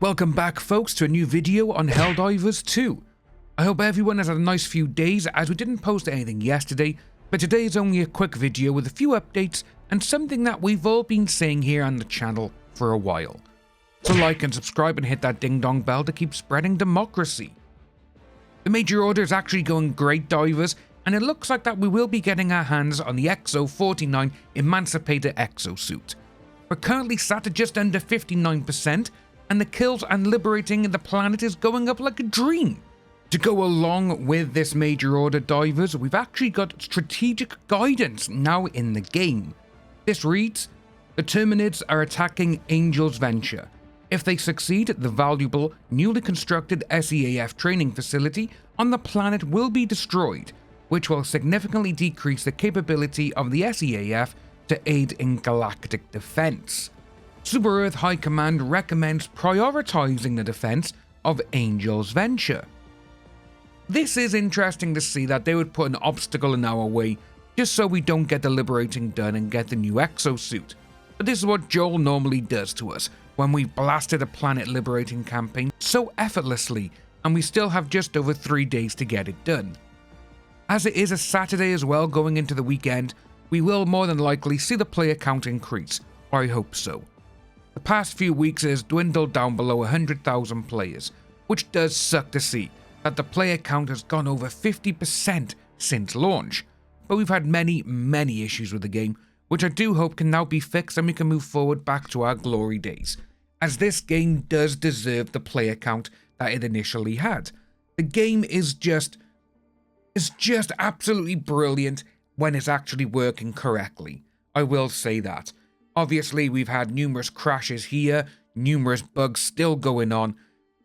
Welcome back folks to a new video on Helldivers 2. I hope everyone has had a nice few days as we didn't post anything yesterday, but today is only a quick video with a few updates and something that we've all been saying here on the channel for a while. So like and subscribe and hit that ding dong bell to keep spreading democracy. The Major Order is actually going great, divers, and it looks like that we will be getting our hands on the XO-49 Emancipator exosuit. We're currently sat at just under 59%, and the kills and liberating the planet is going up like a dream. To go along with this Major Order, divers, we've actually got strategic guidance now in the game. This reads, the Terminids are attacking Angel's Venture. If they succeed, the valuable, newly constructed SEAF training facility on the planet will be destroyed, which will significantly decrease the capability of the SEAF to aid in galactic defense. Super Earth High Command recommends prioritizing the defense of Angel's Venture. This is interesting to see that they would put an obstacle in our way just so we don't get the liberating done and get the new exosuit. But this is what Joel normally does to us when we blasted a planet liberating campaign so effortlessly, and we still have just over 3 days to get it done. As it is a Saturday as well going into the weekend, we will more than likely see the player count increase, or I hope so. The past few weeks it has dwindled down below 100,000 players, which does suck to see that the player count has gone over 50% since launch, but we've had many issues with the game, which I do hope can now be fixed and we can move forward back to our glory days, as this game does deserve the player count that it initially had. The game is just absolutely brilliant when it's actually working correctly. I will say that. Obviously, we've had numerous crashes here, numerous bugs still going on,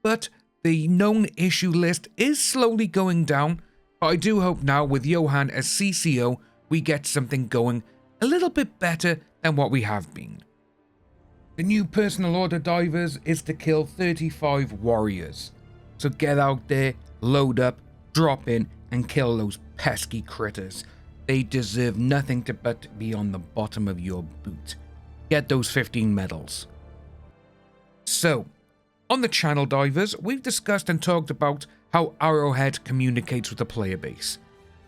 but the known issue list is slowly going down. But I do hope now with Johan as CCO, we get something going a little bit better than what we have been. The new personal order, divers, is to kill 35 warriors. So get out there, load up, drop in, and kill those pesky critters. They deserve nothing but be on the bottom of your boot. Get those 15 medals. So, on the channel, divers, we've discussed and talked about how Arrowhead communicates with the player base.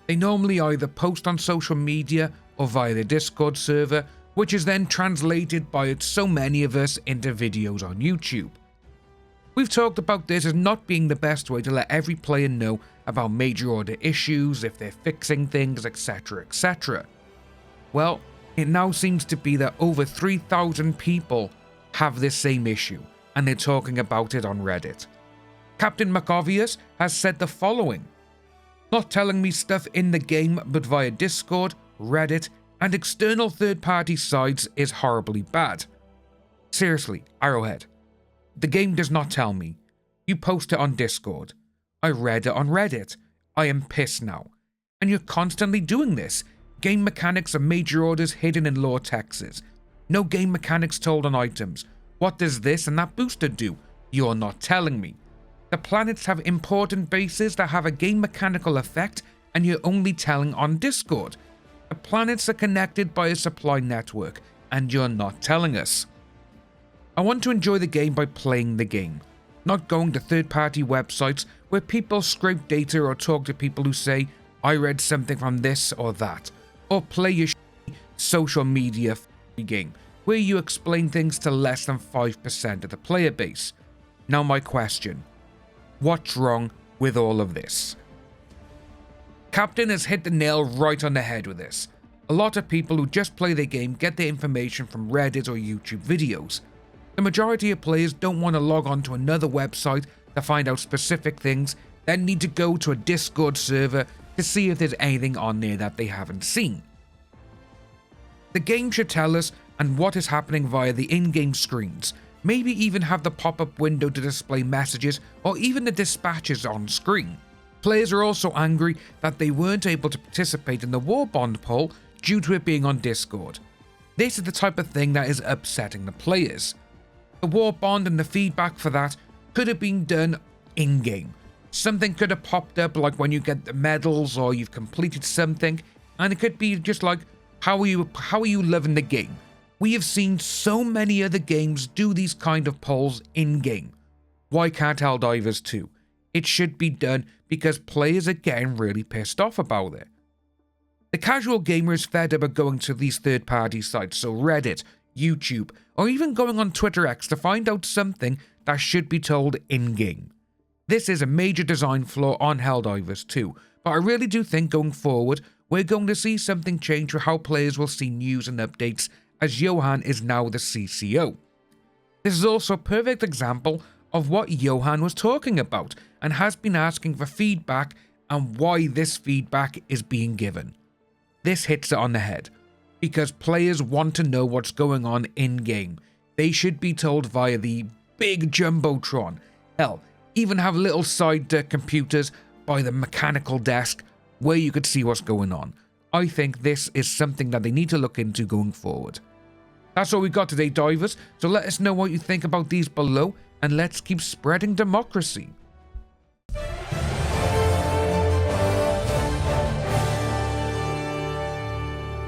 They normally either post on social media or via the Discord server, which is then translated by so many of us into videos on YouTube. We've talked about this as not being the best way to let every player know about Major Order issues, if they're fixing things, etc, etc. Well, it now seems to be that over 3,000 people have this same issue, and they're talking about it on Reddit. Captain McObvious has said the following: not telling me stuff in the game but via Discord, Reddit, and external third-party sites is horribly bad. Seriously, Arrowhead. The game does not tell me. You post it on Discord. I read it on Reddit. I am pissed now. And you're constantly doing this. Game mechanics of Major Orders hidden in lore texts. No game mechanics told on items. What does this and that booster do? You're not telling me. The planets have important bases that have a game mechanical effect, and you're only telling on Discord. The planets are connected by a supply network, and you're not telling us. I want to enjoy the game by playing the game, not going to third-party websites where people scrape data or talk to people who say, I read something from this or that, or play your social media game where you explain things to less than 5% of the player base. Now my question, what's wrong with all of this? Captain has hit the nail right on the head with this. A lot of people who just play the game get their information from Reddit or YouTube videos. The majority of players don't want to log on to another website to find out specific things, then need to go to a Discord server to see if there's anything on there that they haven't seen. The game should tell us and what is happening via the in-game screens, maybe even have the pop-up window to display messages or even the dispatches on screen. Players are also angry that they weren't able to participate in the War Bond poll due to it being on Discord. This is the type of thing that is upsetting the players. The War Bond and the feedback for that could have been done in-game. Something could have popped up like when you get the medals or you've completed something, and it could be just like, how are you loving the game? We have seen so many other games do these kind of polls in-game. Why can't Helldivers 2? It should be done because players are getting really pissed off about it. The casual gamer is fed up of going to these third-party sites, so Reddit, YouTube, or even going on Twitter X to find out something that should be told in-game. This is a major design flaw on Helldivers 2, but I really do think going forward, we're going to see something change for how players will see news and updates, as Johan is now the CCO. This is also a perfect example of what Johan was talking about, and has been asking for feedback and why this feedback is being given. This hits it on the head, because players want to know what's going on in-game. They should be told via the big jumbotron. Hell, even have little side computers by the mechanical desk where you could see what's going on. I think this is something that they need to look into going forward. That's all we got today, divers, so let us know what you think about these below, and let's keep spreading democracy.